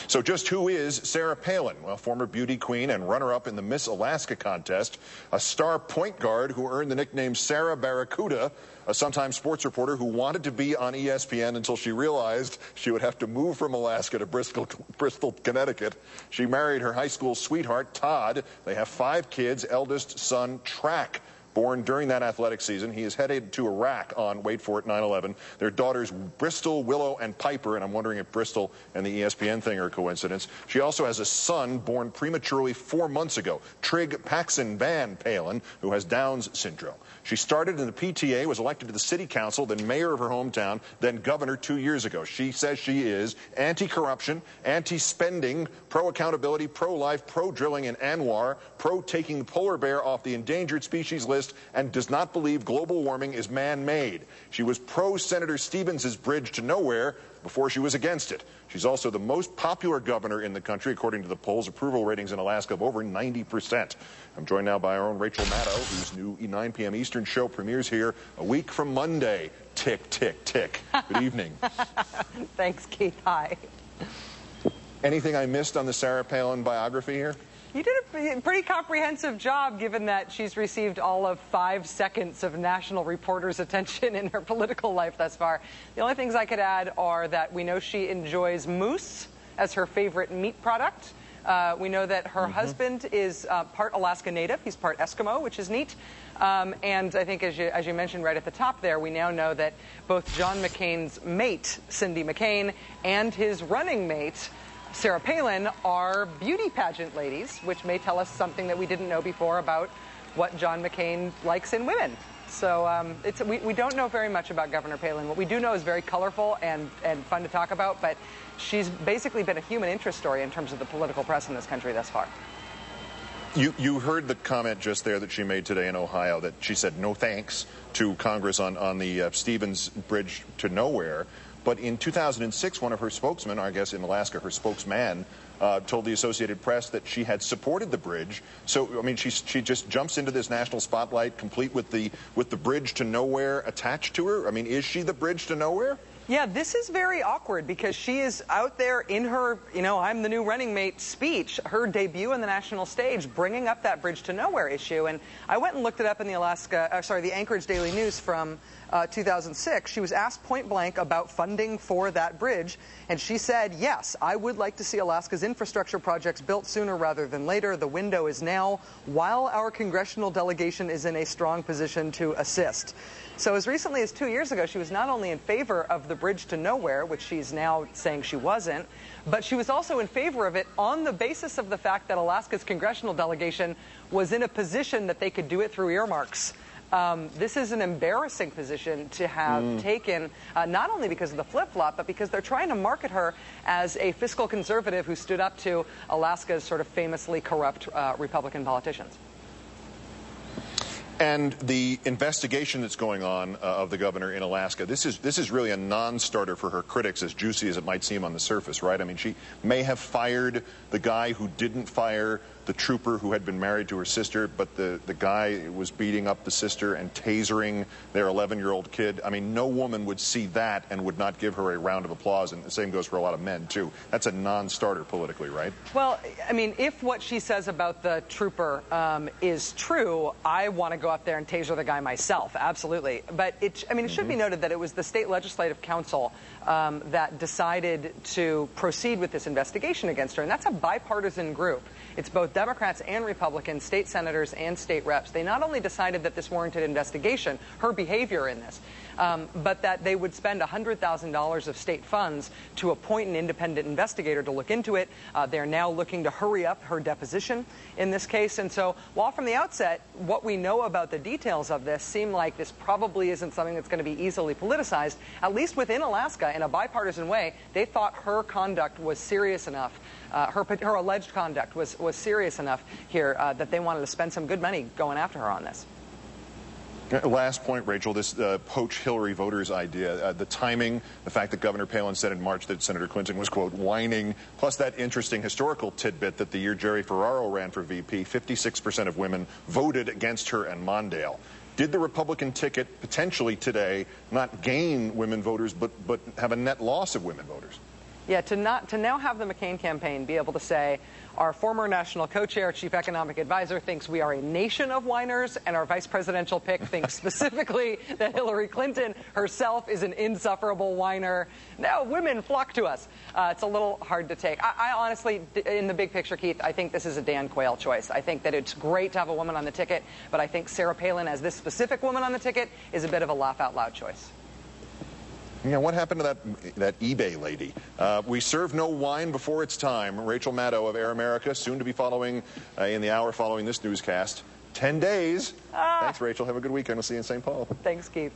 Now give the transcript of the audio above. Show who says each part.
Speaker 1: So just who is Sarah Palin? Well, former beauty queen and runner-up in the Miss Alaska contest, a star point guard who earned the nickname Sarah Barracuda, a sometime sports reporter who wanted to be on ESPN until she realized she would have to move from Alaska to Bristol, Connecticut. She married her high school sweetheart, Todd. They have 5 kids, eldest son, Track. Born during that athletic season. He is headed to Iraq on, wait for it, 9/11. Their daughters, Bristol, Willow, and Piper, and I'm wondering if Bristol and the ESPN thing are a coincidence. She also has a son born prematurely 4 months ago, Trig Paxson Van Palin, who has Down's syndrome. She started in the PTA, was elected to the city council, then mayor of her hometown, then governor 2 years ago. She says she is anti-corruption, anti-spending, pro-accountability, pro-life, pro-drilling in Anwar, pro-taking the polar bear off the endangered species list, and does not believe global warming is man-made. She was pro-Senator Stevens' bridge to nowhere before she was against it. She's also the most popular governor in the country, according to the polls. Approval ratings in Alaska of over 90%. I'm joined now by our own Rachel Maddow, whose new 9 p.m. Eastern show premieres here a week from Monday. Tick, tick, tick. Good evening.
Speaker 2: Thanks, Keith. Hi.
Speaker 1: Anything I missed on the Sarah Palin biography here?
Speaker 2: You did a pretty comprehensive job, given that she's received all of 5 seconds of national reporters' attention in her political life thus far. The only things I could add are that we know she enjoys moose as her favorite meat product. We know that her husband is part Alaska Native. He's part Eskimo, which is neat. And I think, as you mentioned right at the top there, we now know that both John McCain's mate, Cindy McCain, and his running mate, Sarah Palin, are beauty pageant ladies, which may tell us something that we didn't know before about what John McCain likes in women. So we don't know very much about Governor Palin. What we do know is very colorful and fun to talk about, but she's basically been a human interest story in terms of the political press in this country thus far.
Speaker 1: You heard the comment just there that she made today in Ohio, that she said no thanks to Congress on the Stevens Bridge to nowhere. But in 2006, one of her spokesmen, I guess in Alaska, her spokesman, told the Associated Press that she had supported the bridge. So, I mean, she just jumps into this national spotlight, complete with the bridge to nowhere attached to her. I mean, is she the bridge to nowhere?
Speaker 2: Yeah, this is very awkward because she is out there in her, I'm the new running mate speech, her debut on the national stage, bringing up that bridge to nowhere issue. And I went and looked it up in the Anchorage Daily News from 2006. She was asked point blank about funding for that bridge, and she said, yes, I would like to see Alaska's infrastructure projects built sooner rather than later. The window is now, while our congressional delegation is in a strong position to assist. So as recently as 2 years ago, she was not only in favor of the bridge to nowhere, which she's now saying she wasn't, but she was also in favor of it on the basis of the fact that Alaska's congressional delegation was in a position that they could do it through earmarks. This is an embarrassing position to have taken, not only because of the flip-flop, but because they're trying to market her as a fiscal conservative who stood up to Alaska's sort of famously corrupt Republican politicians.
Speaker 1: And the investigation that's going on of the governor in Alaska, this is really a non-starter for her critics, as juicy as it might seem on the surface, right? I mean, she may have fired the guy who didn't fire the trooper who had been married to her sister, but the guy was beating up the sister and tasering their 11-year-old kid. I mean, no woman would see that and would not give her a round of applause, and the same goes for a lot of men, too. That's a non-starter politically, right? Well,
Speaker 2: I mean, if what she says about the trooper is true, I want to go up there and taser the guy myself, absolutely. But it should be noted that it was the State Legislative Council that decided to proceed with this investigation against her, and that's a bipartisan group. It's both Democrats and Republicans, state senators and state reps. They not only decided that this warranted investigation, her behavior in this, but that they would spend $100,000 of state funds to appoint an independent investigator to look into it. They're now looking to hurry up her deposition in this case. And so while from the outset, what we know about the details of this seem like this probably isn't something that's going to be easily politicized, at least within Alaska, in a bipartisan way, they thought her conduct was serious enough, her alleged conduct was serious enough here that they wanted to spend some good money going after her on this.
Speaker 1: Last point, Rachel, this poach Hillary voters idea, the timing, the fact that Governor Palin said in March that Senator Clinton was, quote, whining, plus that interesting historical tidbit that the year Jerry Ferraro ran for VP, 56% of women voted against her and Mondale. Did the Republican ticket potentially today not gain women voters but have a net loss of women voters?
Speaker 2: Yeah, to now have the McCain campaign be able to say, our former national co-chair, chief economic advisor, thinks we are a nation of whiners, and our vice presidential pick thinks specifically that Hillary Clinton herself is an insufferable whiner. Now women flock to us. It's a little hard to take. I honestly, in the big picture, Keith, I think this is a Dan Quayle choice. I think that it's great to have a woman on the ticket, but I think Sarah Palin, as this specific woman on the ticket, is a bit of a laugh-out-loud choice.
Speaker 1: You know, what happened to that eBay lady? We serve no wine before it's time. Rachel Maddow of Air America, soon to be following in the hour following this newscast. 10 days. Thanks, Rachel. Have a good weekend. We'll see you in St. Paul.
Speaker 2: Thanks, Keith.